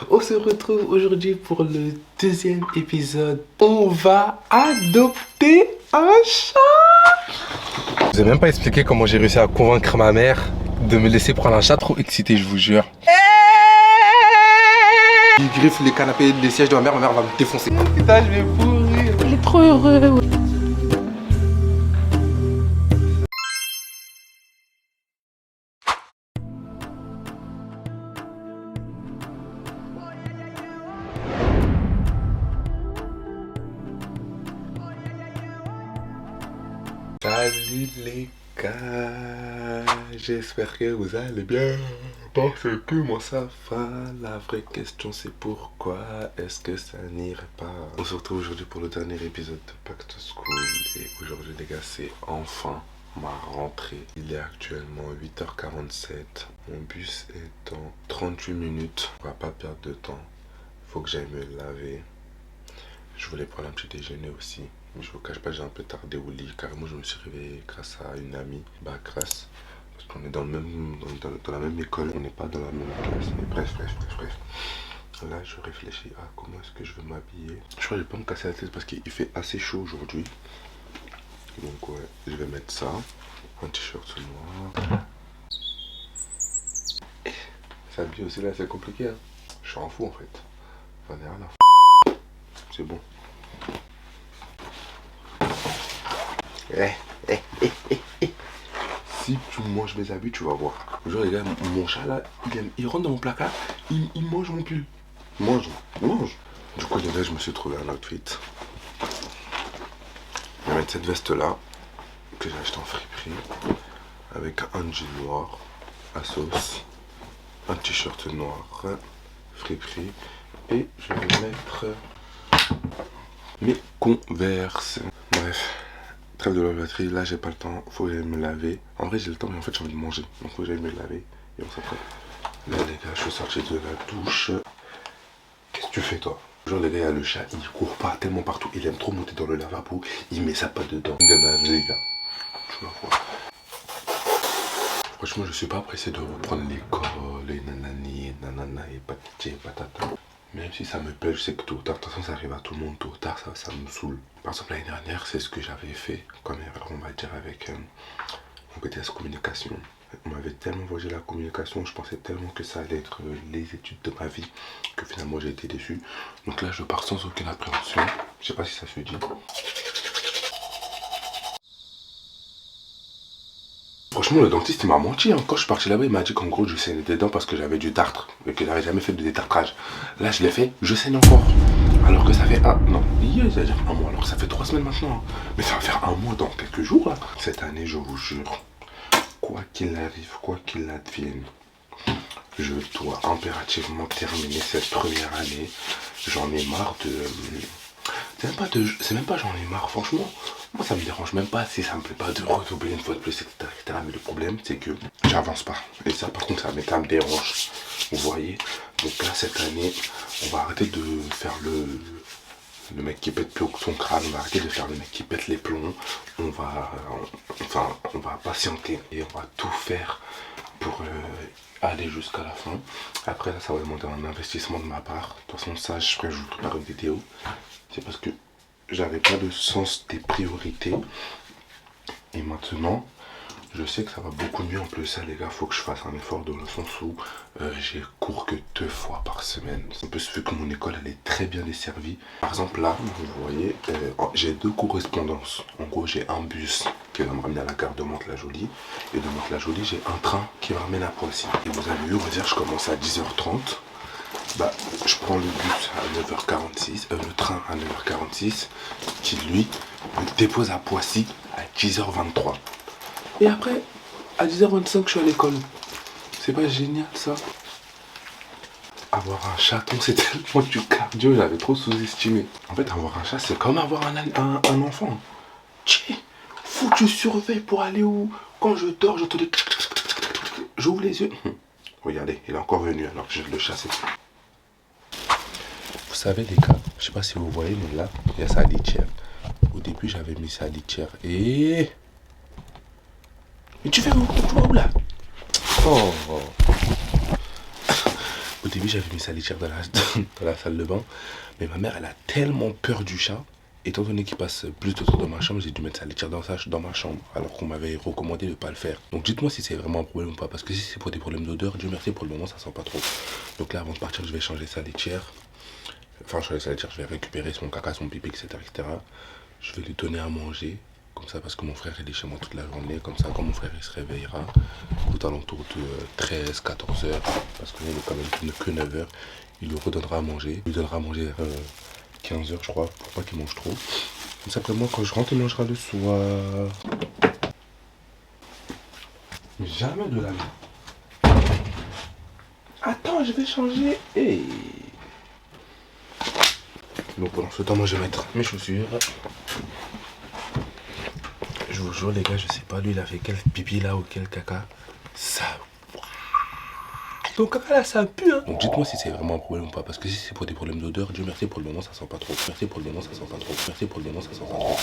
On se retrouve aujourd'hui pour le deuxième épisode. On va adopter un chat. Je vous ai même pas expliqué comment j'ai réussi à convaincre ma mère de me laisser prendre un chat. Trop excité, je vous jure. Il griffe les canapés, les sièges de ma mère va me défoncer. Putain, je vais pourrir. Il est trop heureux. Salut les gars, j'espère que vous allez bien, parce que moi ça va. La vraie question c'est pourquoi est-ce que ça n'irait pas. On se retrouve aujourd'hui pour le dernier épisode de Back to School et aujourd'hui les gars c'est enfin ma rentrée. Il est actuellement 8h47, mon bus est dans 38 minutes, on va pas perdre de temps, faut que j'aille me laver. Je voulais prendre un petit déjeuner aussi. Je vous cache pas, j'ai un peu tardé au lit. Carrément, je me suis réveillé grâce à une amie. Bah, grâce. Parce qu'on est dans la même école. On n'est pas dans la même classe. Mais bref. Là, je réfléchis à comment est-ce que je vais m'habiller. Je crois que je vais pas me casser la tête parce qu'il fait assez chaud aujourd'hui. Donc, ouais, je vais mettre ça. Un t-shirt noir. S'habiller aussi là, c'est compliqué. Hein. Je suis en fou en fait. J'en ai rien à f***. C'est bon. Si tu manges mes habits, tu vas voir. Genre les gars, mon chat là, il rentre dans mon placard, il mange mon pull. Mange. Du coup les gars, je me suis trouvé un outfit. Je vais mettre cette veste là, que j'ai acheté en friperie, avec un jean noir à sauce, un t-shirt noir, friperie, et je vais mettre mes Converse. Bref. Trêve de la batterie, là j'ai pas le temps, faut que j'aille me laver. En vrai j'ai le temps mais en fait j'ai envie de manger, donc faut que j'aille me laver et on s'apprête. Là les gars, je suis sorti de la douche. Qu'est-ce que tu fais toi? Genre les gars, il y a le chat, il court pas tellement partout, il aime trop monter dans le lavabo, il met sa patte dedans. Il donne la vie les gars, tu vas voir. Franchement je suis pas pressé de reprendre l'école, les nanani, nanana et patati et patata. Même si ça me plaît, je sais que tôt ou tard, de toute façon ça arrive à tout le monde, tôt ou tard ça me saoule. Par exemple l'année dernière, c'est ce que j'avais fait comme erreur, on va dire, avec mon BTS communication. On m'avait tellement volé la communication, je pensais tellement que ça allait être les études de ma vie, que finalement j'ai été déçu. Donc là je pars sans aucune appréhension, je sais pas si ça se dit. Franchement, le dentiste il m'a menti. Hein. Quand je suis parti là-bas, il m'a dit qu'en gros je saignais des dents parce que j'avais du tartre et que j'avais jamais fait de détartrage. Là, je l'ai fait, je saigne encore. Alors que ça fait un mois. Alors que ça fait 3 semaines maintenant. Hein. Mais ça va faire un mois dans quelques jours là. Cette année, je vous jure, quoi qu'il arrive, quoi qu'il advienne, je dois impérativement terminer cette première année. J'en ai marre de. C'est même pas j'en ai marre, franchement. Moi ça me dérange même pas si ça me plaît pas de redoubler une fois de plus, etc. Mais le problème c'est que j'avance pas. Et ça par contre ça me dérange. Vous voyez. Donc là cette année, on va arrêter de faire le mec qui pète plus haut que son crâne, on va arrêter de faire le mec qui pète les plombs. On va patienter et on va tout faire pour aller jusqu'à la fin. Après là ça va demander un investissement de ma part. De toute façon ça je ferai, je vous prépare une vidéo. C'est parce que j'avais pas de sens des priorités. Et maintenant, je sais que ça va beaucoup mieux. En plus ça les gars, faut que je fasse un effort dans le sens où j'ai cours que 2 fois par semaine. En plus vu que mon école elle est très bien desservie. Par exemple là, vous voyez, j'ai 2 correspondances. En gros j'ai un bus qui va me ramener à la gare de Mantes-la-Jolie. Et de Mantes-la-Jolie j'ai un train qui me ramène à Poissy. Et vous avez vu, on va dire je commence à 10h30. Bah, je prends le bus à 9h46, le train à 9h46, qui lui me dépose à Poissy à 10h23. Et après, à 10h25, je suis à l'école. C'est pas génial ça? Avoir un chaton, c'est tellement du cardio, j'avais trop sous-estimé. En fait, avoir un chat, c'est comme avoir un enfant. Tchè, faut que je surveille pour aller où? Quand je dors, je te dis... J'ouvre les yeux. Regardez, il est encore venu alors que je vais le chasser. Vous savez les gars, je sais pas si vous voyez, mais là, il y a sa litière. Au début, j'avais mis sa litière et... Mais tu vas où là? Oh. Au début, j'avais mis sa litière dans la salle de bain. Mais ma mère, elle a tellement peur du chat. Étant donné qu'il passe plus de temps dans ma chambre, j'ai dû mettre sa litière dans ma chambre. Alors qu'on m'avait recommandé de ne pas le faire. Donc dites-moi si c'est vraiment un problème ou pas. Parce que si c'est pour des problèmes d'odeur, Dieu merci, pour le moment, ça sent pas trop. Donc là, avant de partir, je vais changer sa litière. Enfin, changer sa litière, je vais récupérer son caca, son pipi, etc., etc. Je vais lui donner à manger. Comme ça, parce que mon frère il est chez moi toute la journée. Comme ça, quand mon frère il se réveillera, tout alentour de 13-14 heures, parce qu'on est quand même que 9 heures, il lui redonnera à manger. Il lui donnera à manger vers 15 heures, je crois, pour pas qu'il mange trop. Comme ça, après moi, quand je rentre, il mangera le soir. Jamais de la vie. Attends, je vais changer. Hey. Donc pendant ce temps, moi, je vais mettre mes chaussures. Je vous jure les gars, je sais pas lui il a fait quel pipi là ou quel caca. Ça... Donc caca là ça pue hein. Donc dites-moi si c'est vraiment un problème ou pas. Parce que si c'est pour des problèmes d'odeur, Dieu merci pour le moment ça sent pas trop. Merci pour le moment ça sent pas trop. Merci pour le moment ça sent pas trop.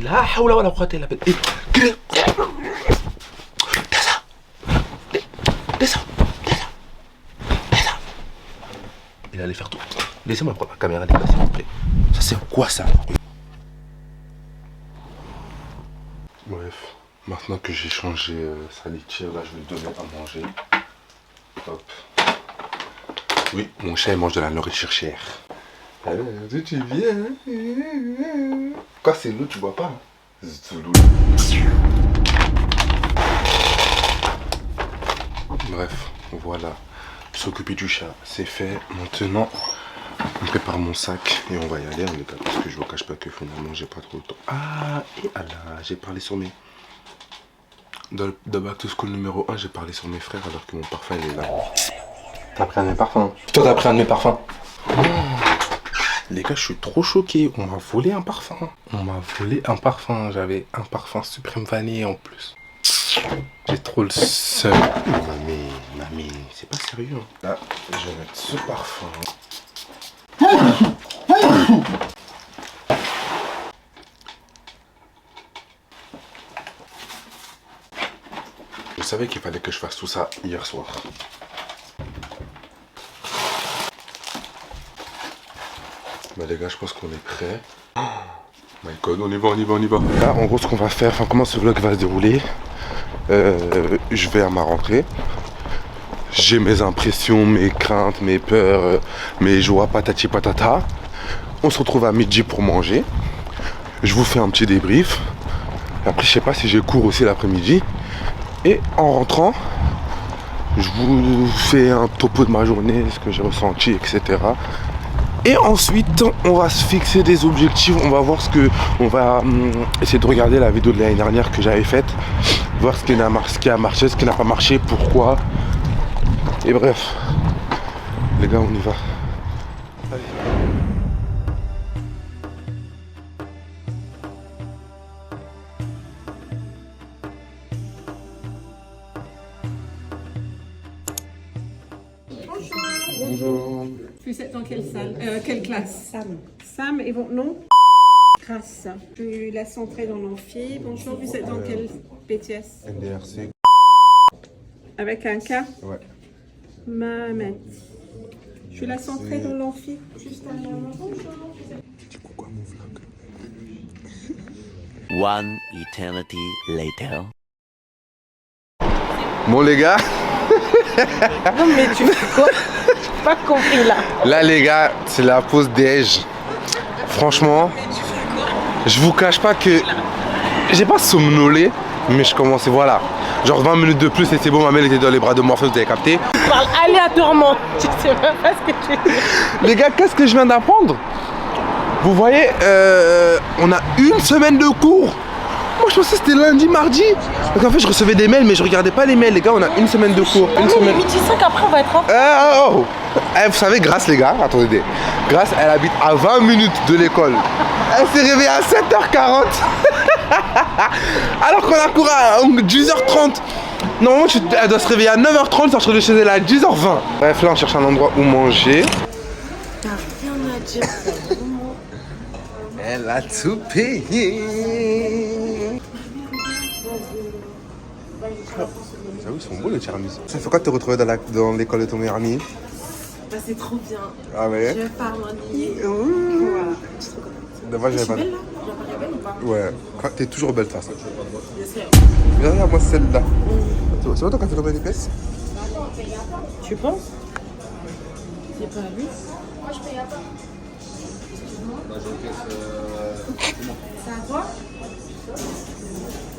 La hawla wala quwwata illa billah. Descends. Il allait faire tout. Laissez-moi prendre la caméra les gars s'il vous plaît. Ça c'est quoi ça? Bref, maintenant que j'ai changé sa litière, là je vais lui donner à manger. Hop. Oui, mon chat il mange de la nourriture chère. Alors, d'où tu viens? Quoi, c'est l'eau, tu bois pas? Bref, voilà. S'occuper du chat, c'est fait. Maintenant, on prépare mon sac et on va y aller, les gars, parce que je vous cache pas que finalement j'ai pas trop le temps. Ah, et Allah, j'ai parlé sur mes... Dans Back to School numéro 1, j'ai parlé sur mes frères alors que mon parfum il est là. T'as pris un de mes parfums? Toi t'as pris un de mes parfums? Oh. Les gars, je suis trop choqué. On m'a volé un parfum. On m'a volé un parfum. J'avais un parfum Suprême Vanille en plus. J'ai trop le seum. Mamie, c'est pas sérieux. Là, je vais mettre ce parfum. Je savais qu'il fallait que je fasse tout ça hier soir. Bah les gars, je pense qu'on est prêts. Oh my god, on y va. Là, en gros, ce qu'on va faire, enfin comment ce vlog va se dérouler, je vais à ma rentrée. J'ai mes impressions, mes craintes, mes peurs, mes joies, patati patata. On se retrouve à midi pour manger. Je vous fais un petit débrief. Après, je sais pas si j'ai cours aussi l'après-midi. Et en rentrant, je vous fais un topo de ma journée, ce que j'ai ressenti, etc. Et ensuite, on va se fixer des objectifs. On va voir ce que... On va essayer de regarder la vidéo de l'année dernière que j'avais faite. Voir ce qui a marché, ce qui n'a pas marché, pourquoi. Et bref, les gars, on y va. Allez. Bonjour. Vous êtes dans quelle salle, quelle classe? Sam, et votre nom? Grâce. Je laisse entrer dans l'amphi. Bonjour, vous êtes dans quelle BTS? NDRC. Avec un K? Ouais. Mamet. Je laisse entrer dans l'amphi. Juste un moment. Bonjour. Tu dis pourquoi mon vlog? One eternity later. Bon les gars. Non mais tu fais quoi? J'ai pas compris là. Là les gars, c'est la pause déj. Franchement, je vous cache pas que j'ai pas somnolé, mais je commençais, voilà. Genre 20 minutes de plus et c'est bon, ma mère était dans les bras de Morpheus, vous avez capté. Tu parles aléatoirement. Tu sais même pas ce que tu dis. Les gars, qu'est-ce que je viens d'apprendre? Vous voyez, on a une semaine de cours. Moi je pensais que c'était lundi, mardi. Donc en fait je recevais des mails mais je regardais pas les mails. Les gars, on a une semaine de cours. Une semaine. Midi 5 après on va être Oh. Vous savez, Grace les gars, attendez. Grace, elle habite à 20 minutes de l'école. Elle s'est réveillée à 7h40. Alors qu'on a cours à 10h30. Normalement elle doit se réveiller à 9h30, sortir de chez elle à 10h20. Bref, là on cherche un endroit où manger. T'as rien à dire. Elle a tout payé. J'avoue, ils sont beaux les tiramisu. Ça fait quoi de te retrouver dans l'école de ton meilleur ami? Bah, c'est trop bien. Ah ouais? Je vais pas m'ennuyer. Ouh. Voilà, je suis trop contente. Dommage, Je suis j'avais belle là? J'apparais belle ou pas? pas. Ouais, t'es toujours belle de toute façon. Bien sûr. Regarde, moi celle-là. C'est vrai, toi, t'as fait combien d'épaisse? Tu penses? J'ai pas vu. C'est à toi?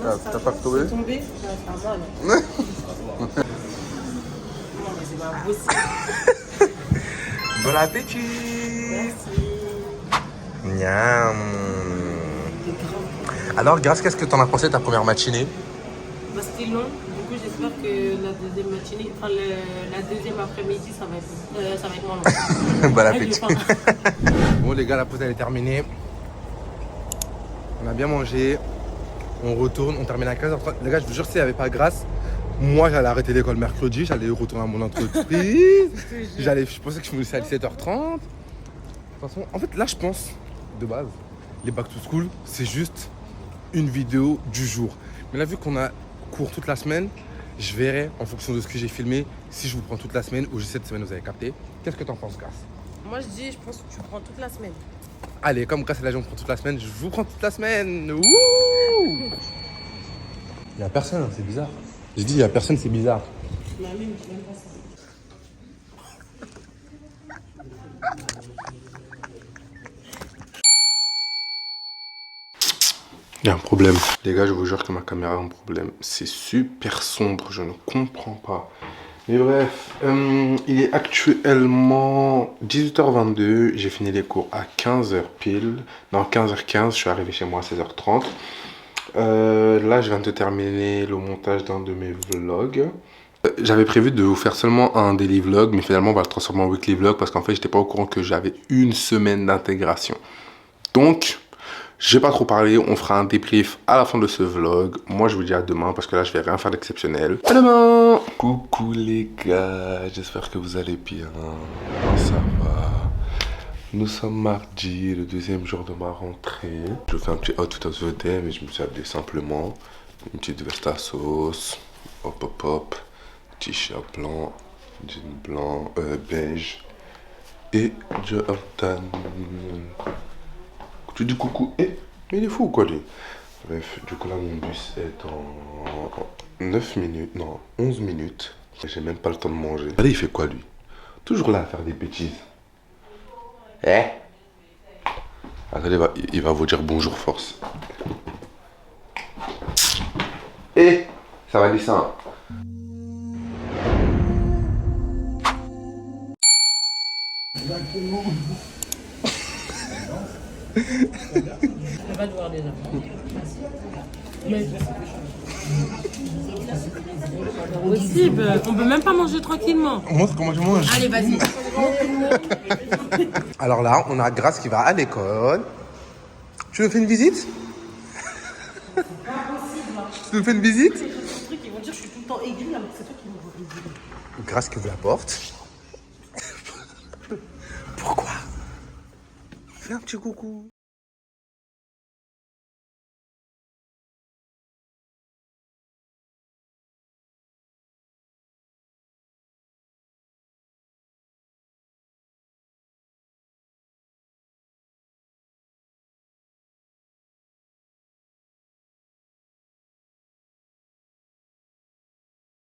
Ah, t'as pas retrouvé? Tombé? Bah, c'est pas mal. Non, mais c'est pas possible. Bon appétit! Merci. Miam. Alors, Grace, qu'est-ce que t'en as pensé de ta première matinée? Bah, c'était long. Du coup, j'espère que la deuxième matinée, enfin la deuxième après-midi, ça va être moins long. Bon Avec le appétit. pain. Bon les gars, la pause elle est terminée. On a bien mangé. On retourne, on termine à 15h30. Les gars, je vous jure, s'il n'y avait pas Grace, moi j'allais arrêter l'école mercredi, j'allais retourner à mon entreprise. Je pensais que je me laissais à 17h30. De toute façon, en fait là je pense, de base, les back to school, c'est juste une vidéo du jour. Mais là vu qu'on a cours toute la semaine, je verrai en fonction de ce que j'ai filmé si je vous prends toute la semaine ou juste cette semaine vous avez capté. Qu'est-ce que t'en penses, Grace? Moi, je pense que tu prends toute la semaine. Allez, comme Grace et la on prend toute la semaine, je vous prends toute la semaine. Wouh! Il y a personne, c'est bizarre. J'ai dit il y a personne, c'est bizarre. Mais même, je n'aime pas ça. Il y a un problème. Les gars, je vous jure que ma caméra a un problème. C'est super sombre, je ne comprends pas. Mais bref, il est actuellement 18h22. J'ai fini les cours à 15h pile. Non, 15h15, je suis arrivé chez moi à 16h30. Là, je viens de terminer le montage d'un de mes vlogs. J'avais prévu de vous faire seulement un daily vlog, mais finalement, on va le transformer en weekly vlog parce qu'en fait, j'étais pas au courant que j'avais une semaine d'intégration. Donc, je vais pas trop parler, on fera un débrief à la fin de ce vlog. Moi, je vous dis à demain parce que là, je vais rien faire d'exceptionnel. À demain! Coucou les gars, j'espère que vous allez bien. Ça va. Nous sommes mardi, le deuxième jour de ma rentrée. Je fais un petit outfit of the day, mais je me suis habillé simplement. Une petite veste à sauce, hop hop hop, t-shirt blanc, jean blanc, beige et Jordan. Tu dis coucou, mais il est fou quoi lui. Bref, du coup là mon bus est en 9 minutes, non 11 minutes. J'ai même pas le temps de manger. Allez, il fait quoi lui? Toujours là à faire des bêtises. Eh? Attendez, il va vous dire bonjour force. Eh, ça va descendre. On va devoir déjà. Mais possible, on peut même pas manger tranquillement. Montre comment tu manges. Allez, vas-y. Alors là, on a Grace qui va à l'école. Tu nous fais une visite? Tu nous fais une visite? Ce truc, ils vont dire que je suis tout le temps aiguë, alors que c'est toi qui me vois. Grace qui ouvre la porte. Pourquoi? Fais un petit coucou.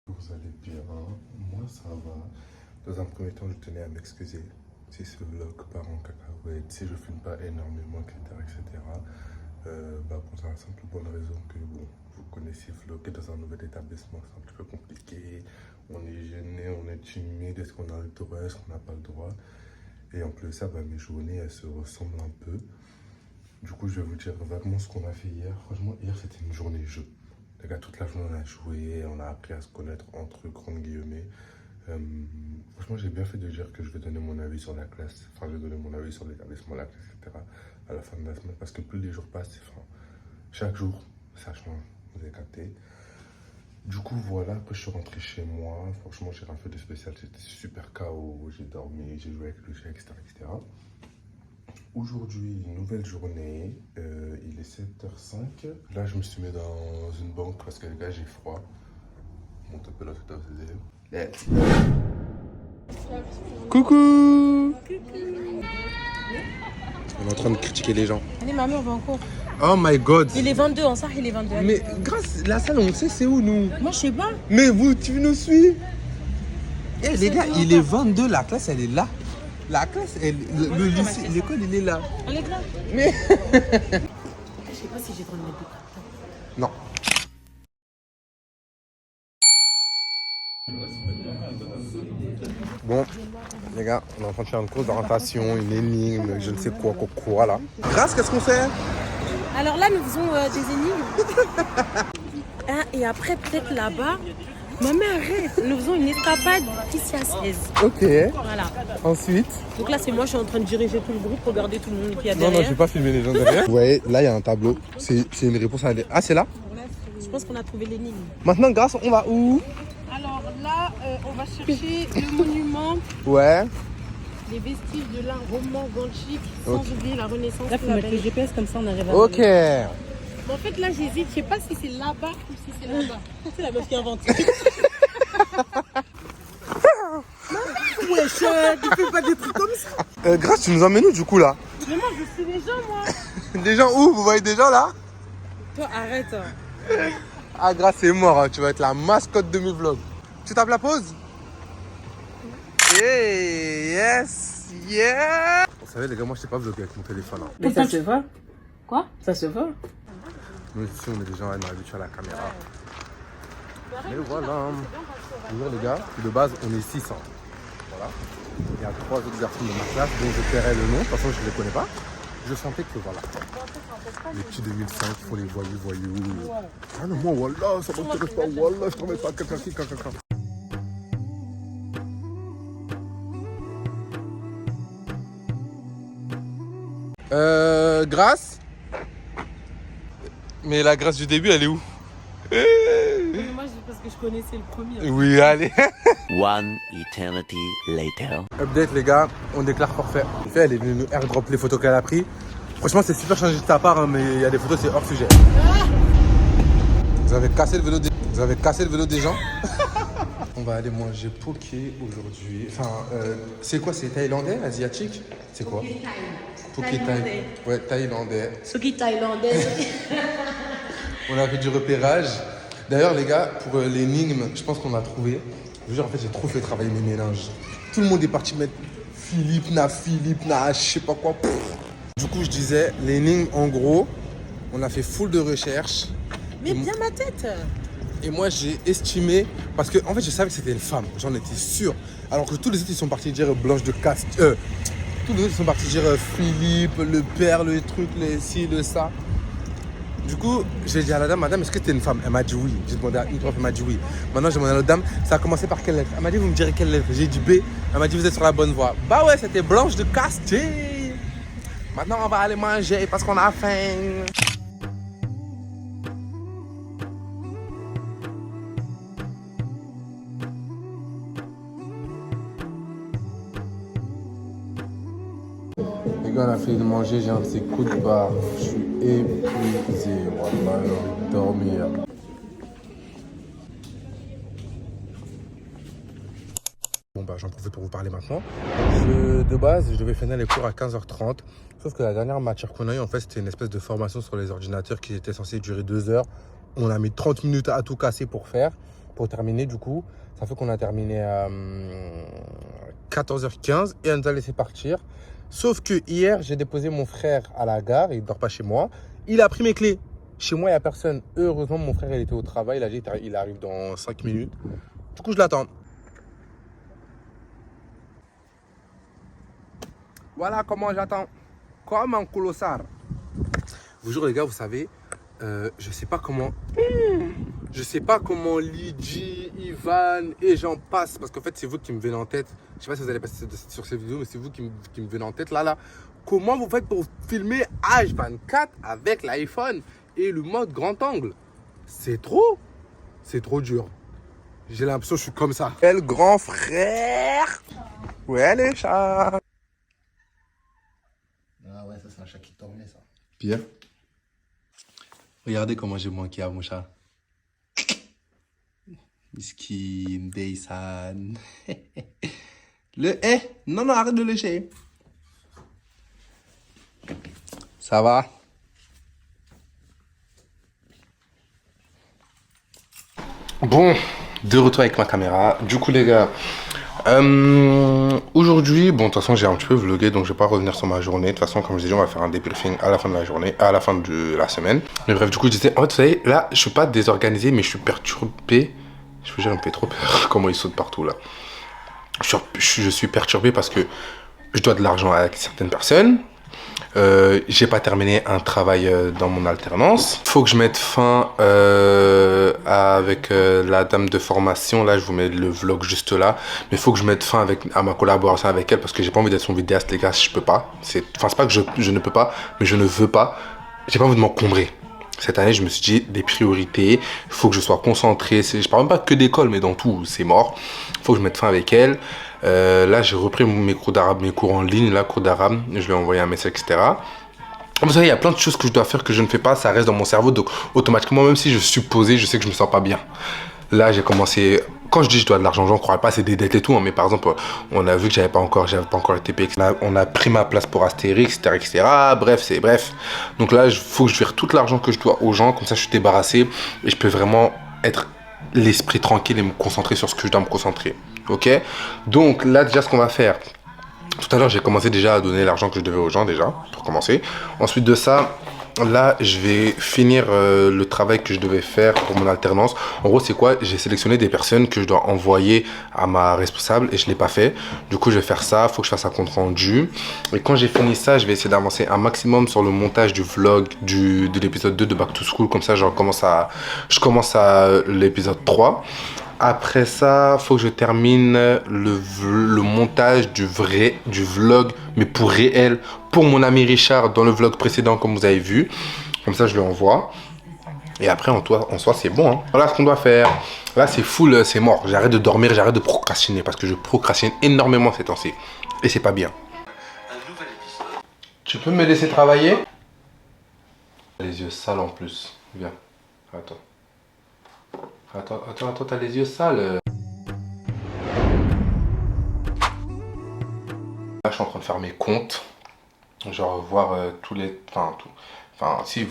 Vous allez bien, moi ça va. Dans un premier temps, je tenais à m'excuser si ce vlog part en cacahuète, si je filme pas énormément, etc. Pour la simple bonne raison que bon, vous connaissez vlogger dans un nouvel établissement, c'est un petit peu compliqué. On est gêné, on est timide, est-ce qu'on a le droit, est-ce qu'on n'a pas le droit. Et en plus de ça, mes journées, elles se ressemblent un peu. Du coup, je vais vous dire vaguement ce qu'on a fait hier. Franchement, hier, c'était une journée jeu. Les gars, toute la journée, on a joué, on a appris à se connaître entre grandes guillemets. Franchement, j'ai bien fait de dire que je vais donner mon avis sur la classe. Enfin, je vais donner mon avis sur l'établissement, la classe, etc. à la fin de la semaine. Parce que plus les jours passent, enfin, chaque jour, ça change. Vous avez capté. Du coup, voilà. Après, je suis rentré chez moi. Franchement, j'ai rien fait de spécial. C'était super KO. J'ai dormi, j'ai joué avec le chien, etc. Aujourd'hui, nouvelle journée, il est 7h05. Là, je me suis mis dans une banque parce que les gars, j'ai froid. Monte un peu la photo de Let's go. Coucou. On est en train de critiquer les gens. Allez, maman, on va en cours. Oh my god. Il est 22, en ça, il est 22. Mais grâce la salle, on sait c'est où nous. Moi, je sais pas. Mais vous, tu nous suis. Eh les gars, il est 22, la classe elle est là. La classe, le lycée, l'école il est là. Elle est là. Mais. Je sais pas si j'ai le droit de mettre des Non. Bon, les gars, on est en train de faire une course d'orientation, une énigme, je ne sais quoi là. Grâce, qu'est-ce qu'on fait? Alors là, nous faisons des énigmes. Hein, et après, peut-être là-bas. Maman, arrête. Nous faisons une escapade ici à 16. Ok. Voilà. Ensuite. Donc là, c'est moi, je suis en train de diriger tout le groupe. Regardez tout le monde qui est derrière. Non, je vais pas filmer les gens derrière. Vous voyez, là, il y a un tableau. C'est une réponse à... Ah, c'est là? Je pense qu'on a trouvé l'énigme. Maintenant, Grâce, on va où? Alors là, on va chercher le monument, Ouais. les vestiges de l'art roman gothique, sans oublier la Renaissance. Là, il faut mettre le GPS, comme ça, on arrive à... Ok. Mais en fait, là, j'hésite. Je sais pas si c'est là-bas ou si c'est là-bas. C'est la meuf qui invente. Wesh, tu fais pas des trucs comme ça. Grâce, tu nous emmènes où du coup là? Mais moi, je suis déjà, moi. Des gens où? Vous voyez des gens là? Toi, arrête. Ah, Grâce, c'est mort, hein. Tu vas être la mascotte de mes vlogs. Tu tapes la pause? Hey, yes, yeah! Vous savez, les gars, moi je sais pas vlogger avec mon téléphone. Hein. Mais ça se voit. Quoi? Ça se voit. Nous ici, on est déjà habitués à la caméra. Mais voilà. Bonjour les gars, de base, on est 600. Voilà. Il y a 3 autres garçons de ma classe dont je tairai le nom. De toute façon, je ne les connais pas. Je sentais que voilà. Les petits 2005 qui font les voyous. Ah non, moi, voilà, ça m'intéresse pas. Voilà, je travaille pas quelqu'un qui. Grâce. Mais la grâce du début, elle est où? Moi, parce que je connaissais le premier. Oui, allez. One eternity later. Update les gars, on déclare forfait. Elle est venue nous airdrop les photos qu'elle a pris. Franchement, c'est super changé de sa part, hein, mais il y a des photos, c'est hors sujet. Vous avez cassé le vélo des gens. On va aller manger poké aujourd'hui. Enfin, c'est quoi? C'est thaïlandais, asiatique? C'est quoi? Poké thaïlandais. Ouais, thaïlandais. Suki thaïlandais. On a fait du repérage. D'ailleurs, les gars, pour l'énigme, je pense qu'on a trouvé. Je vous jure, en fait, j'ai trop fait travailler mes mélanges. Tout le monde est parti mettre Philippe, je sais pas quoi. Pff. Du coup, je disais, l'énigme, en gros, on a fait full de recherches. Mais bien ma tête. Et moi, j'ai estimé, parce que en fait, je savais que c'était une femme, j'en étais sûr. Alors que tous les autres, ils sont partis dire Blanche de Castille. Tous les autres, ils sont partis dire Philippe, le père, le truc, le ci, le ça. Du coup, j'ai dit à la dame, madame, est-ce que c'était une femme? Elle m'a dit oui. J'ai demandé à une prof, elle m'a dit oui. Maintenant, j'ai demandé à l'autre dame, ça a commencé par quelle lettre? Elle m'a dit, vous me direz quelle lettre? J'ai dit B. Elle m'a dit, vous êtes sur la bonne voie. Bah ouais, c'était Blanche de Castille. Maintenant, on va aller manger parce qu'on a faim. Les gars, on a fini de manger, j'ai un petit coup de barre. Je suis épuisé. Wallah, j'ai envie de dormir. Bon bah j'en profite pour vous parler maintenant. De base, je devais finir les cours à 15h30. Sauf que la dernière matière qu'on a eue, en fait, c'était une espèce de formation sur les ordinateurs qui était censée durer 2 heures. On a mis 30 minutes à tout casser pour terminer du coup. Ça fait qu'on a terminé à 14h15 et on nous a laissé partir. Sauf que hier, j'ai déposé mon frère à la gare, il ne dort pas chez moi. Il a pris mes clés. Chez moi, il n'y a personne. Heureusement, mon frère, il était au travail. Il a dit qu'il arrive dans 5 minutes. Du coup, je l'attends. Voilà comment j'attends. Comme un colossal. Vous jure, les gars, vous savez, je sais pas comment. Je sais pas comment Lydie, Ivan et j'en passe. Parce qu'en fait, c'est vous qui me venez en tête. Je sais pas si vous allez passer sur cette vidéo, mais c'est vous qui me venez en tête. Là. Comment vous faites pour filmer H24 avec l'iPhone et le mode grand angle? C'est trop dur. J'ai l'impression que je suis comme ça. Quel grand frère. Ouais, les chats. Ah ouais, ça c'est un chat qui dormait ça. Pierre, regardez comment j'ai manqué à mon chat. Miskin, Deysan. Non, non, arrête de lécher. Ça va? Bon, de retour avec ma caméra. Du coup, les gars, aujourd'hui, bon, de toute façon, j'ai un petit peu vlogué, donc je vais pas revenir sur ma journée. De toute façon, comme je disais, on va faire un débriefing à la fin de la journée, à la fin de la semaine. Mais bref, du coup, je disais, en fait, vous savez, là, je suis pas désorganisé, mais je suis perturbé. Je veux dire, il me fait trop peur comment il saute partout, là. Je suis perturbé parce que je dois de l'argent à certaines personnes. J'ai pas terminé un travail dans mon alternance. Faut que je mette fin avec la dame de formation. Là, je vous mets le vlog juste là. Mais faut que je mette fin à ma collaboration avec elle parce que j'ai pas envie d'être son vidéaste, les gars. Je peux pas. C'est pas que je ne peux pas, mais je ne veux pas. J'ai pas envie de m'encombrer. Cette année, je me suis dit des priorités. Il faut que je sois concentré. Je parle même pas que d'école, mais dans tout, c'est mort. Il faut que je mette fin avec elle. Là, j'ai repris mes cours d'arabe, mes cours en ligne, là, cours d'arabe. Je lui ai envoyé un message, etc. Vous savez, il y a plein de choses que je dois faire que je ne fais pas. Ça reste dans mon cerveau. Donc, automatiquement, même si je suis posé, je sais que je me sens pas bien. Là, j'ai commencé. Quand je dis je dois de l'argent, j'en crois pas, c'est des dettes et tout. Hein, mais par exemple, on a vu que j'avais pas encore été payé. On a pris ma place pour Astérix, etc., etc. Bref. Donc là, il faut que je vire tout l'argent que je dois aux gens. Comme ça, je suis débarrassé et je peux vraiment être l'esprit tranquille et me concentrer sur ce que je dois me concentrer. Ok? Donc là, déjà, ce qu'on va faire. Tout à l'heure, j'ai commencé déjà à donner l'argent que je devais aux gens, déjà, pour commencer. Ensuite de ça, là, je vais finir le travail que je devais faire pour mon alternance. En gros, c'est quoi? J'ai sélectionné des personnes que je dois envoyer à ma responsable et je ne l'ai pas fait. Du coup, je vais faire ça. Il faut que je fasse un compte rendu. Et quand j'ai fini ça, je vais essayer d'avancer un maximum sur le montage du vlog de l'épisode 2 de Back to School. Comme ça, je commence à l'épisode 3. Après ça, faut que je termine le montage du vlog, mais pour réel, pour mon ami Richard dans le vlog précédent, comme vous avez vu. Comme ça, je lui envoie. Et après, en soi, c'est bon. Hein. Voilà ce qu'on doit faire. Là, c'est full, c'est mort. J'arrête de dormir, j'arrête de procrastiner parce que je procrastine énormément ces temps-ci. Et c'est pas bien. Tu peux me laisser travailler? Les yeux sales en plus. Viens. Attends, t'as les yeux sales. Là, je suis en train de faire mes comptes. Genre, voir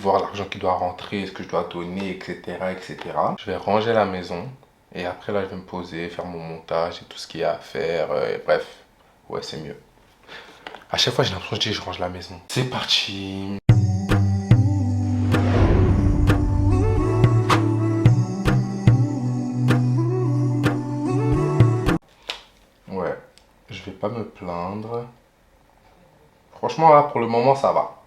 voir l'argent qui doit rentrer, ce que je dois donner, etc., etc. Je vais ranger la maison. Et après, là, je vais me poser, faire mon montage et tout ce qu'il y a à faire. Bref, ouais, c'est mieux. À chaque fois, j'ai l'impression que je range la maison. C'est parti. Je vais pas me plaindre. Franchement, là, pour le moment, ça va.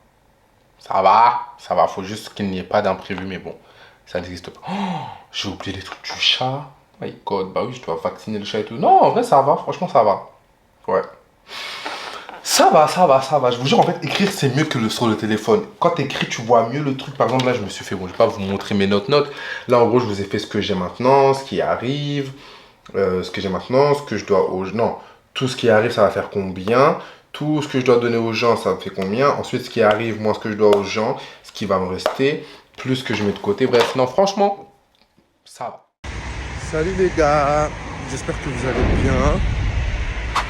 Ça va. Faut juste qu'il n'y ait pas d'imprévu, mais bon, ça n'existe pas. Oh, j'ai oublié les trucs du chat. Oh my God, bah oui, je dois vacciner le chat et tout. Non, en vrai, ça va. Franchement, ça va. Ouais. Ça va. Je vous jure, en fait, écrire, c'est mieux que sur le téléphone. Quand t'écris, tu vois mieux le truc. Par exemple, là, je me suis fait... Bon, je vais pas vous montrer mes notes. Là, en gros, je vous ai fait ce que j'ai maintenant, ce qui arrive, ce que j'ai maintenant, ce que je dois... Non. Tout ce qui arrive, ça va faire combien? Tout ce que je dois donner aux gens, ça me fait combien? Ensuite, ce qui arrive, moi, ce que je dois aux gens, ce qui va me rester, plus ce que je mets de côté. Bref, non, franchement, ça va. Salut les gars, j'espère que vous allez bien.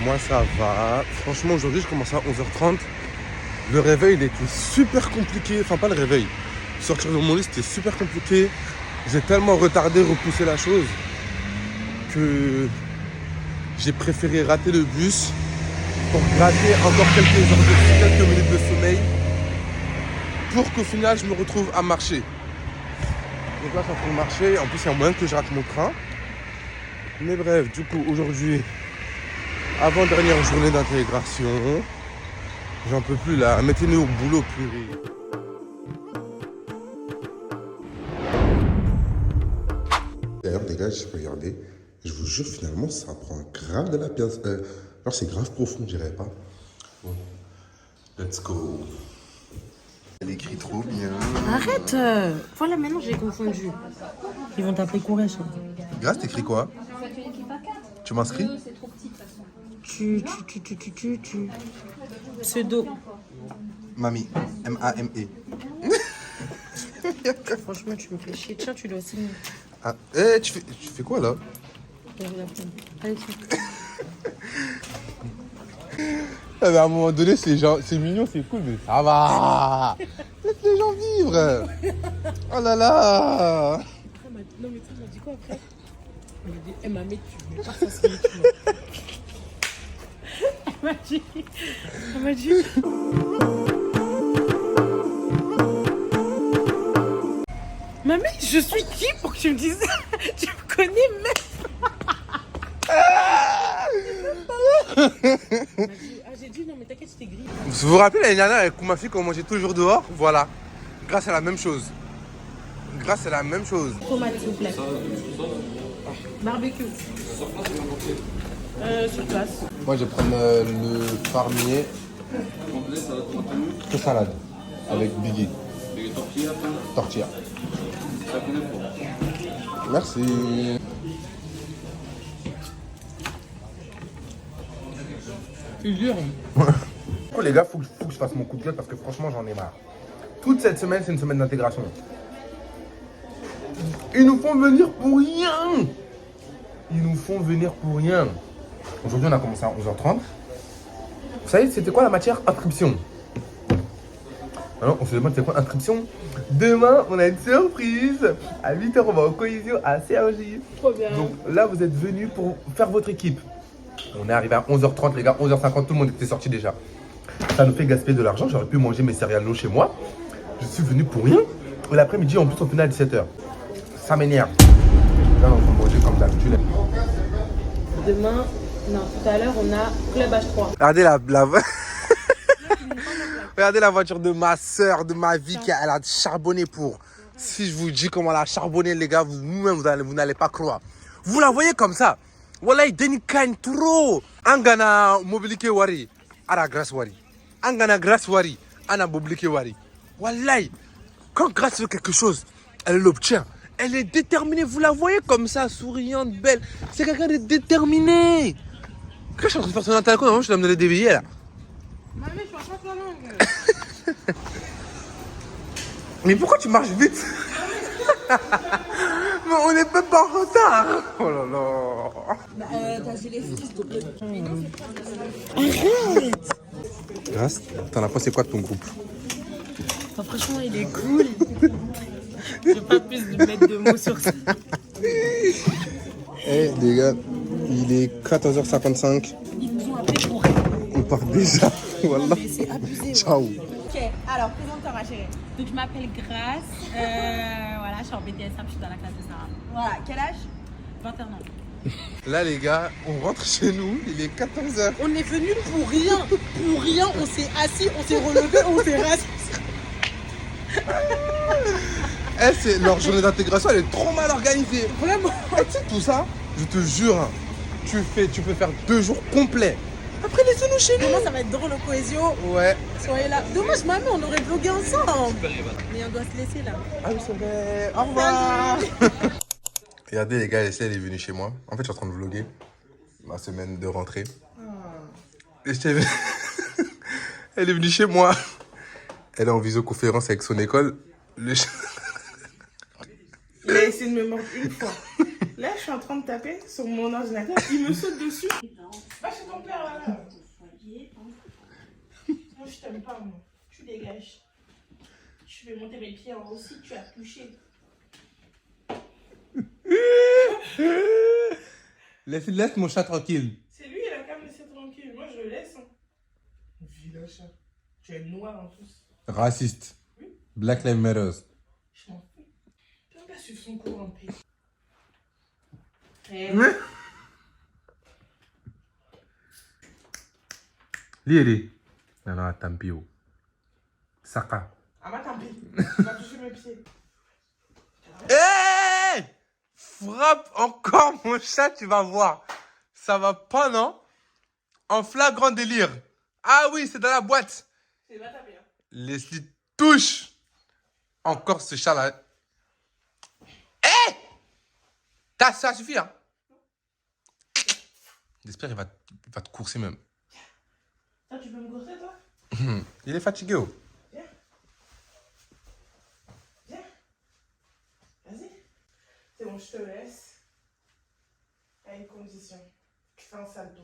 Moi, ça va. Franchement, aujourd'hui, je commence à 11h30. Le réveil, il était super compliqué. Enfin, pas le réveil. Sortir de mon lit, c'était super compliqué. J'ai tellement retardé, repoussé la chose que... j'ai préféré rater le bus pour gratter encore quelques minutes de sommeil pour qu'au final je me retrouve à marcher. Donc là, je suis en train de marcher. En plus, il y a moyen que je rate mon train. Mais bref, du coup, aujourd'hui, avant-dernière journée d'intégration, j'en peux plus là. Mettez-nous au boulot, purée. D'ailleurs, les gars, j'ai regardé. Je vous jure, finalement, ça prend grave de la place. Alors, c'est grave profond, je dirais pas. Bon. Let's go. Elle écrit trop bien. Arrête. Voilà, maintenant j'ai confondu. Ils vont t'appeler Courage. Grâce, t'écris quoi? Tu m'inscris? Tu. Pseudo. Mamie. M-A-M-E. Franchement, tu me fais chier. Tiens, tu dois signer. Ah, tu fais quoi là? Allez, tiens. Ah, mais à un moment donné, c'est mignon, c'est cool, mais ça va. Laisse les gens vivre. Oh là là. Non, mais tu sais, elle m'a dit quoi après? Elle m'a dit, tu veux pas s'asseoir, tu vois. Elle m'a dit. Mamie, je suis qui pour que tu me dises ça? Tu me connais même. J'ai dit non mais t'inquiète, je t'ai grillé. Vous vous rappelez l'année dernière avec ma fille qu'on mangeait toujours dehors? Voilà. Grâce à la même chose. Grâce à la même chose. Tomate s'il vous plaît. Barbecue. Sur place. Moi je vais prendre le farmier. Que salade. Avec biggie. Tortilla. Merci. Les gars, faut que je fasse mon coup de gueule parce que franchement j'en ai marre. Toute cette semaine, c'est une semaine d'intégration. Ils nous font venir pour rien. Ils nous font venir pour rien. Aujourd'hui, on a commencé à 11h30. Vous savez, c'était quoi la matière? Inscription. Alors, on se demande c'est quoi inscription? Demain, on a une surprise. À 8h, on va au Coliseo à Cergy. Trop bien. Donc là, vous êtes venus pour faire votre équipe. On est arrivé à 11h30, les gars. 11h50, tout le monde était sorti déjà. Ça nous fait gaspiller de l'argent. J'aurais pu manger mes céréales low chez moi. Je suis venu pour rien. Et l'après-midi, en plus, on finit à 17h. Ça m'énerve. Là, on va manger comme d'habitude. Demain, non, tout à l'heure, on a Club H3. Regardez Regardez la voiture de ma soeur, de ma vie, elle a charbonné pour. Si je vous dis comment elle a charbonné, les gars, vous-même, vous n'allez pas croire. Vous la voyez comme ça. Voilà, il dénie trop. Angana mobilité wari, ara grâce wari. Angana grâce wari, ana mobilité wari. Wallahi, quand grâce fait quelque chose, elle l'obtient. Elle est déterminée. Vous la voyez comme ça, souriante, belle. C'est quelqu'un de déterminé. Quand je suis en train de faire son interco, je dois me donner des billets là. Maman, je parle pas ta langue. Mais pourquoi tu marches vite? Mais on n'est même pas en retard. Oh là là. T'as gelé le s'il te plaît. Grâce, t'en as pensé quoi de ton groupe? Enfin, franchement, il est cool. Je vais pas plus mettre de mots sur ça. Eh les gars, il est 14h55. Ils nous ont appelé pour rien. On part déjà. Voilà. Mais c'est abusé. Ciao. Ok, alors présente-toi ma chérie. Donc, je m'appelle Grace. Voilà, je suis en BTSM, je suis dans la classe de Sarah. Voilà, quel âge? 21 ans. Là les gars, on rentre chez nous, il est 14h. On est venu pour rien. Pour rien, on s'est assis, on s'est relevé, on s'est rassis. Eh, c'est leur journée d'intégration, elle est trop mal organisée. Vraiment. Eh, tu sais, tout ça, je te jure, hein, tu peux faire 2 jours complets. Après, laissez-nous chez nous. Comment ça va être drôle au Coesio? Ouais. Soyez là. Dommage, maman, on aurait vlogué ensemble. Mais on doit se laisser là. Ah oui, c'est vrai. Au revoir. Regardez les gars, elle est venue chez moi. En fait, je suis en train de vlogger ma semaine de rentrée. Et elle est venue chez moi. Elle est en visioconférence avec son école. Il a essayé de me mordre une fois. Là, je suis en train de taper sur mon ordinateur. Il me saute dessus. Va chez ton père, là. Moi, je t'aime pas, moi. Tu dégages. Je vais monter mes pieds en haut si tu as touché. Laisse mon chat tranquille. C'est lui, il a qu'à me laisser tranquille. Moi, je le laisse. Hein. Vilain chat. Tu es noir en plus. Raciste. Black Lives Matter. Je m'en fous. Tu peux pas suivre son cours en paix. Lili. Non, non, Tampio. Saka. Ah, bah tant pis. Tu vas toucher mes pieds. Hey! Frappe encore mon chat, tu vas voir. Ça va pas, non? En flagrant délire. Ah oui, c'est dans la boîte. C'est pas taper. Hein. Leslie touche. Encore ce chat-là. Hé! Ça suffit, hein? J'espère qu'il va te courser même. Toi, tu peux me courser, toi? Il est fatigué, oh. Viens. Viens. Vas-y. C'est bon, je te laisse. À une condition. Tu fais un salto.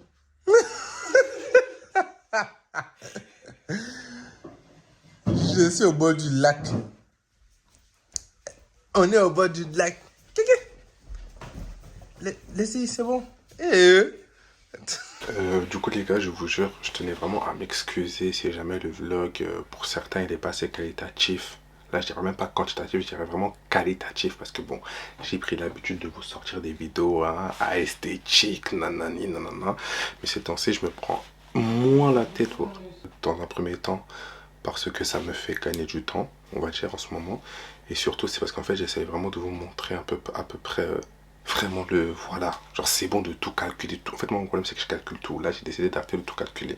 Je suis au bord du lac. On est au bord du lac. Laissez, c'est bon. Du coup les gars, je vous jure, je tenais vraiment à m'excuser si jamais le vlog, pour certains, il est pas assez qualitatif. Là, je dirais même pas quantitatif, je dirais vraiment qualitatif parce que bon, j'ai pris l'habitude de vous sortir des vidéos esthétiques, nanani, nanana. Mais ces temps-ci, je me prends moins la tête dans un premier temps parce que ça me fait gagner du temps, on va dire en ce moment. Et surtout, c'est parce qu'en fait, j'essaie vraiment de vous montrer à peu près vraiment voilà, genre c'est bon de tout calculer. En fait, mon problème, c'est que je calcule tout. Là, j'ai décidé d'arrêter de tout calculer.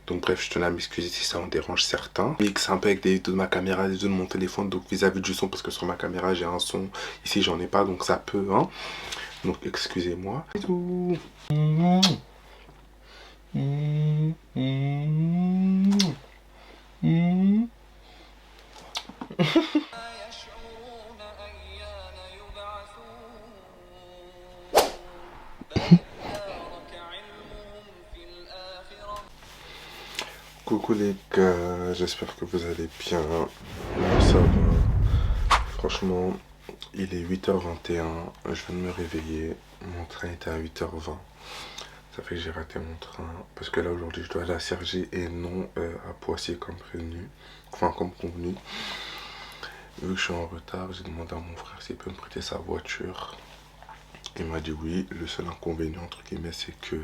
Donc bref, je tenais à m'excuser si ça en dérange certains. C'est un peu avec des vidéos de ma caméra, des vidéos de mon téléphone, donc vis-à-vis du son, parce que sur ma caméra j'ai un son, ici j'en ai pas, donc ça peut, hein. Donc excusez-moi. Coucou les gars, j'espère que vous allez bien. Moi ça va. Franchement, il est 8h21, je viens de me réveiller. Mon train était à 8h20. Ça fait que j'ai raté mon train. Parce que là aujourd'hui je dois aller à Cergy et non à Poissy comme prévenu. Enfin comme convenu. Vu que je suis en retard, j'ai demandé à mon frère s'il peut me prêter sa voiture. Il m'a dit oui. Le seul inconvénient entre guillemets c'est que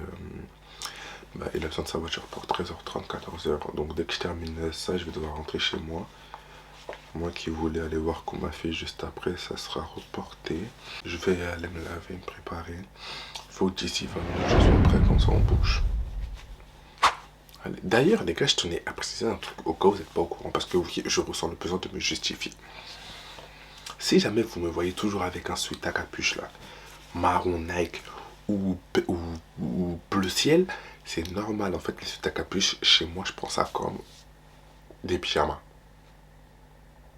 il a besoin de sa voiture pour 13h30, 14h. Donc dès que je termine ça, je vais devoir rentrer chez moi. Moi qui voulais aller voir qu'on m'a fait juste après, ça sera reporté. Je vais aller me laver, me préparer. Faut que d'ici 20 minutes, je sois prêt, comme ça on bouge. D'ailleurs, les gars, je tenais à préciser un truc au cas où vous n'êtes pas au courant, parce que oui, je ressens le besoin de me justifier. Si jamais vous me voyez toujours avec un sweat à capuche là, marron Nike ou bleu ciel, c'est normal. En fait, les sweats à capuche, chez moi, je prends ça comme des pyjamas.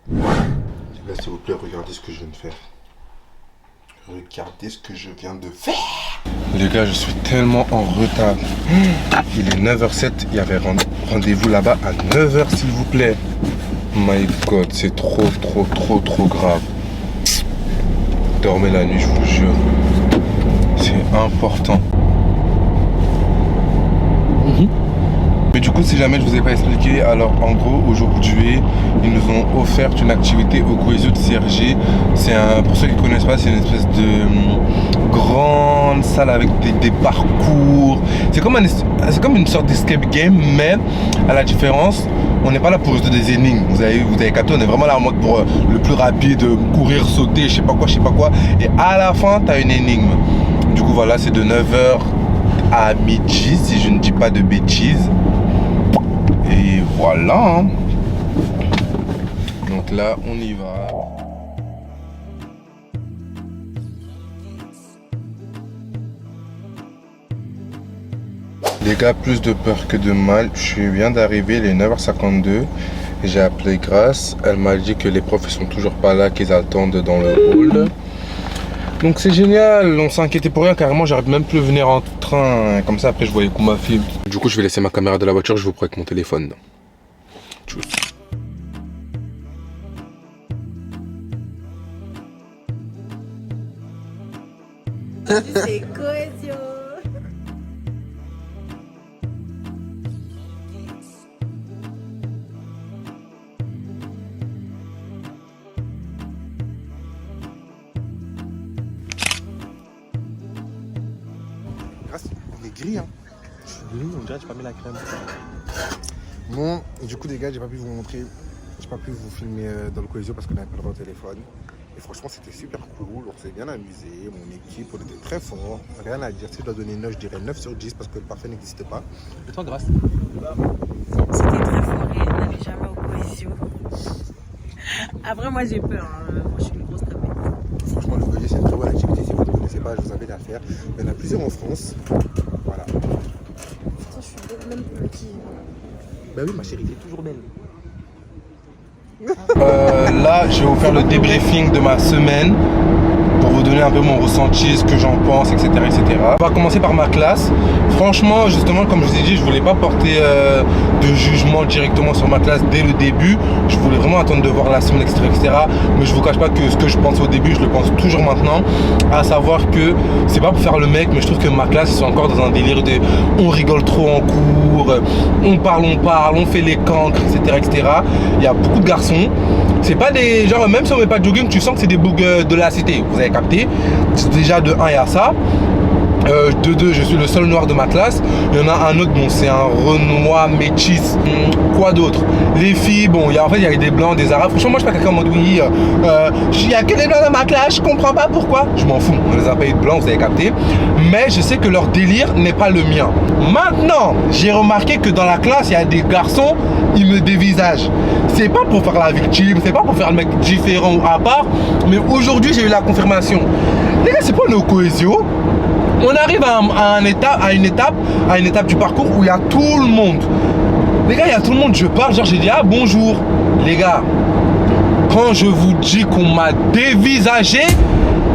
Voilà. Là, s'il vous plaît, regardez ce que je viens de faire. Regardez ce que je viens de faire. Les gars, je suis tellement en retard. Il est 9h07. Il y avait rendez-vous là-bas à 9h, s'il vous plaît. My God, c'est trop grave. Dormez la nuit, je vous jure. C'est important. Mais du coup, si jamais je vous ai pas expliqué, alors en gros, aujourd'hui, ils nous ont offert une activité au Coisio de Cergy. C'est pour ceux qui ne connaissent pas, c'est une espèce de grande salle avec des parcours. C'est comme une sorte d'escape game, mais à la différence, on n'est pas là pour résoudre des énigmes. Vous avez capté, on est vraiment là en mode pour le plus rapide, courir, sauter, je sais pas quoi. Et à la fin, tu as une énigme. Du coup, voilà, c'est de 9h à midi, si je ne dis pas de bêtises. Et voilà. Donc là, on y va. Les gars, plus de peur que de mal. Je viens d'arriver, il est 9h52. J'ai appelé Grace. Elle m'a dit que les profs ils sont toujours pas là, qu'ils attendent dans le hall. Donc c'est génial, on s'est inquiété pour rien, carrément j'arrive même plus à venir en train, comme ça après je voyais qu'on m'a filmé. Du coup je vais laisser ma caméra de la voiture, je vous prends avec mon téléphone. Tchuss. C'est Coisio. On est gris, hein. Je suis gris, on dirait que j'ai pas mis la crème. Bon, et du coup, les gars, j'ai pas pu vous montrer, j'ai pas pu vous filmer dans le Coisio parce qu'on avait pas le droit au téléphone. Et franchement, c'était super cool, on s'est bien amusé, mon équipe, on était très fort. Rien à dire, si je dois donner une note, je dirais 9 sur 10 parce que le parfait n'existe pas. Et toi, Grace? C'était très fort et on n'allait jamais au Coisio. Après, moi j'ai peur, hein. Moi je suis une grosse tapette. Franchement, le Coisio, c'est une très bonne activité. Si vous ne connaissez pas, je vous invite à faire. Il y en a plusieurs en France. Voilà. Pourtant, je suis même petite. Bah oui, ma chérie, t'es toujours belle. Là, je vais vous faire le débriefing de ma semaine pour vous donner un peu mon ressenti, ce que j'en pense, etc., etc. On va commencer par ma classe. Franchement, justement, comme je vous ai dit, je voulais pas porter de jugement directement sur ma classe dès le début. Je voulais vraiment attendre de voir la semaine, etc., etc. Mais je vous cache pas que ce que je pense au début, je le pense toujours maintenant. À savoir que c'est pas pour faire le mec, mais je trouve que ma classe, ils sont encore dans un délire de on rigole trop en cours, on parle, on fait les cancres, etc., etc. Il y a beaucoup de garçons. C'est pas des genre, même si on met pas de jogging, tu sens que c'est des bugs de la cité. Vous avez capté. Déjà de 1, il y a ça. De 2, je suis le seul noir de ma classe. Il y en a un autre, bon, c'est un Renoir métis. Quoi d'autre? Les filles, bon, en fait, il y a des blancs, des arabes. Franchement, moi, je suis pas quelqu'un en mode oui. Il y a que des blancs dans ma classe, je comprends pas pourquoi. Je m'en fous, on les a payés de blancs, vous avez capté. Mais je sais que leur délire n'est pas le mien. Maintenant, j'ai remarqué que dans la classe, il y a des garçons, ils me dévisagent. C'est pas pour faire la victime, c'est pas pour faire le mec différent ou à part. Mais aujourd'hui, j'ai eu la confirmation. Les gars, c'est pas nos cohésion. On arrive à une étape du parcours où il y a tout le monde. Les gars, il y a tout le monde. Je parle, genre j'ai dit ah bonjour. Les gars, quand je vous dis qu'on m'a dévisagé,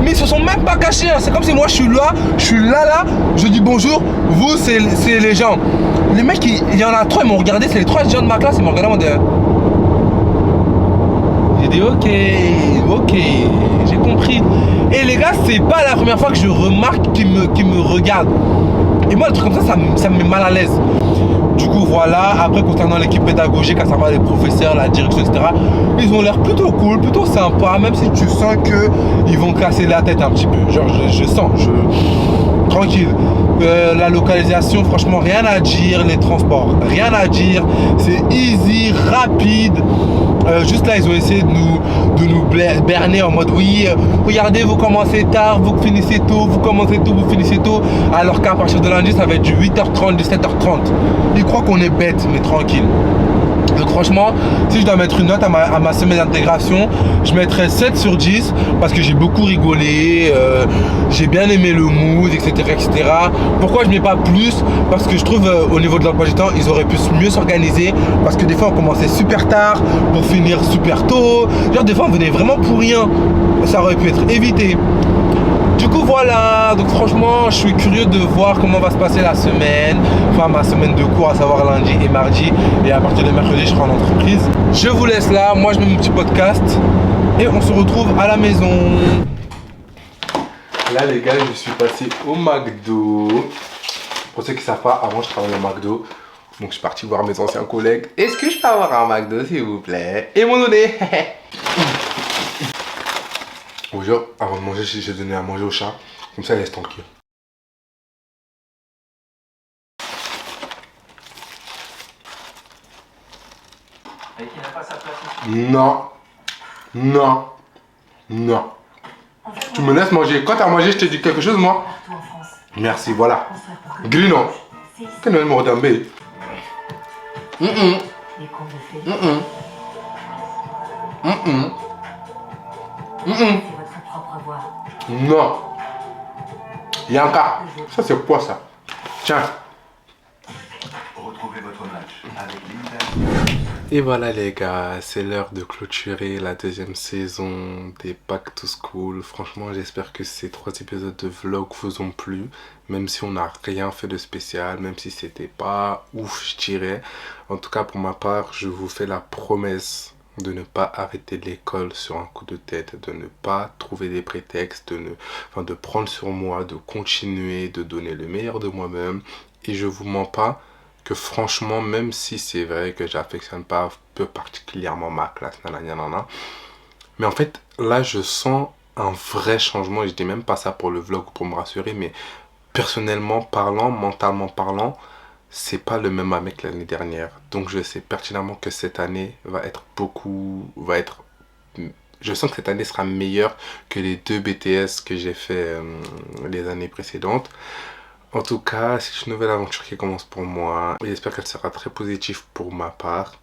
mais ils se sont même pas cachés. Hein. C'est comme si moi je suis là, je dis bonjour. Vous, c'est les gens. Les mecs, il y en a 3, ils m'ont regardé. C'est les 3 gens de ma classe, ils m'ont regardé en mode. J'ai dit ok, j'ai compris. Et les gars, c'est pas la première fois que je remarque qu'ils me regardent. Et moi, le truc comme ça me met mal à l'aise. Du coup, voilà. Après, concernant l'équipe pédagogique, à savoir les professeurs, la direction, etc., ils ont l'air plutôt cool, plutôt sympa, même si tu sens qu'ils vont casser la tête un petit peu. Genre, je sens, tranquille. La localisation, franchement, rien à dire. Les transports, rien à dire. C'est easy, rapide. Juste là, ils ont essayé de nous berner en mode oui, regardez, vous commencez tard, vous finissez tôt, vous commencez tôt, vous finissez tôt. Alors qu'à partir de lundi, ça va être du 8h30, du 7h30. Ils croient qu'on est bête, mais tranquille. Donc franchement, si je dois mettre une note à ma semaine d'intégration, je mettrais 7 sur 10 parce que j'ai beaucoup rigolé, j'ai bien aimé le mood, etc., etc. Pourquoi je mets pas plus? Parce que je trouve au niveau de l'emploi du temps, ils auraient pu mieux s'organiser parce que des fois on commençait super tard pour finir super tôt. Genre des fois on venait vraiment pour rien. Ça aurait pu être évité. Du coup voilà, donc franchement je suis curieux de voir comment va se passer la semaine, enfin ma semaine de cours, à savoir lundi et mardi, et à partir de mercredi je serai en entreprise. Je vous laisse là, moi je mets mon petit podcast et on se retrouve à la maison. Là les gars, je suis passé au McDo. Pour ceux qui ne savent pas, avant je travaillais au McDo, donc je suis parti voir mes anciens collègues. Est-ce que je peux avoir un McDo s'il vous plaît? Et mon donné. Bonjour, avant de manger, j'ai donné à manger au chat, comme ça il laisse tranquille. Et qui n'a pas sa place ici. Non, non, non. Tu me laisses manger. Quand tu as mangé, je te dis quelque chose, moi. Merci, voilà. Grino. Que ne me redambe. Non. Yanka. Ça c'est quoi ça? Tiens. Retrouvez votre match avec l'Inter. Et voilà les gars, c'est l'heure de clôturer la deuxième saison des Back to School. Franchement, j'espère que ces 3 épisodes de vlog vous ont plu. Même si on n'a rien fait de spécial, même si c'était pas ouf, je dirais. En tout cas, pour ma part, je vous fais la promesse de ne pas arrêter l'école sur un coup de tête, de ne pas trouver des prétextes, de prendre sur moi, de continuer, de donner le meilleur de moi-même. Et je vous mens pas que franchement, même si c'est vrai que j'affectionne pas peu particulièrement ma classe, nanana, mais en fait, là, je sens un vrai changement. Et je dis même pas ça pour le vlog ou pour me rassurer, mais personnellement parlant, mentalement parlant, c'est pas le même avec l'année dernière. Donc je sais pertinemment que cette année je sens que cette année sera meilleure que les 2 BTS que j'ai fait les années précédentes. En tout cas, c'est une nouvelle aventure qui commence pour moi. J'espère qu'elle sera très positive pour ma part.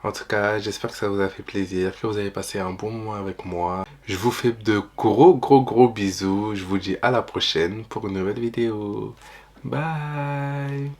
En tout cas, j'espère que ça vous a fait plaisir, que vous avez passé un bon moment avec moi. Je vous fais de gros bisous. Je vous dis à la prochaine pour une nouvelle vidéo. Bye.